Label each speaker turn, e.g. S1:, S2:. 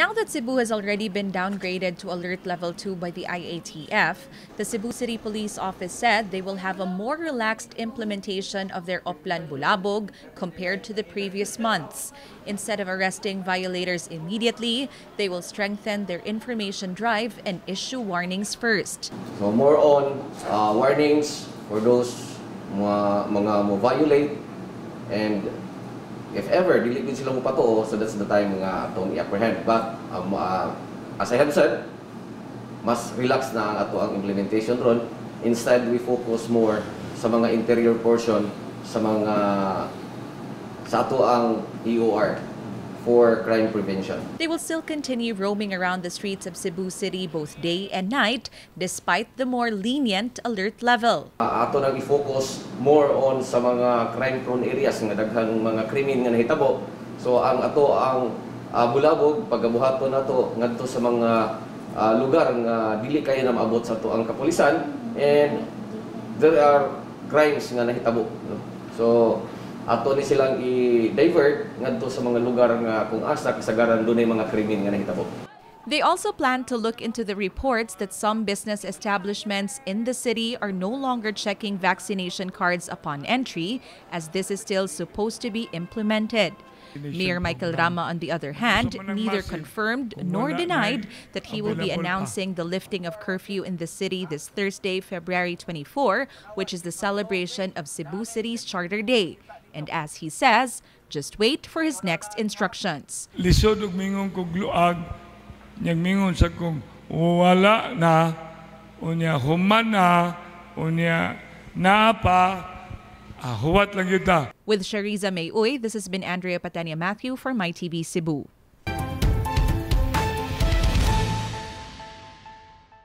S1: Now that Cebu has already been downgraded to Alert Level 2 by the IATF, the Cebu City Police Office said they will have a more relaxed implementation of their Oplan Bulabog compared to the previous months. Instead of arresting violators immediately, they will strengthen their information drive and issue warnings first.
S2: So more on warnings for those mga mo violate, and if ever dili gid sila mo patuo, so that's the time nga atong i-apprehend. But as I have said, mas relax na ang ato ang implementation ron. Instead, we focus more sa mga interior portion sa ato ang EOR for crime prevention.
S1: They will still continue roaming around the streets of Cebu City both day and night, despite the more lenient alert level.
S2: Ato nang i-focus more on sa mga crime-prone areas nga daghang mga krimen nga nahitabo. So ang ato ang bulabog pagabuhaton nato ngadto sa mga lugar nga dili kay na maabot sa ato ang kapulisan, and there are crimes nga nahitabo. So ato ni silang i-divert ngadto sa mga lugar nga kung asa kasagaran dunay mga krimen nga nahitabo.
S1: They also plan to look into the reports that some business establishments in the city are no longer checking vaccination cards upon entry, as this is still supposed to be implemented. Mayor Michael Rama, on the other hand, neither confirmed nor denied that he will be announcing the lifting of curfew in the city this Thursday, February 24, which is the celebration of Cebu City's Charter Day. And as he says, just wait for his next instructions.
S3: Lisod og mingon kog luag, nyag mingon sa kong wala na, unya human na, unya naapa, huwat lang yun ta.
S1: With Sheriza Uy, this has been Andrea Pateña-Matheu for MyTV Cebu.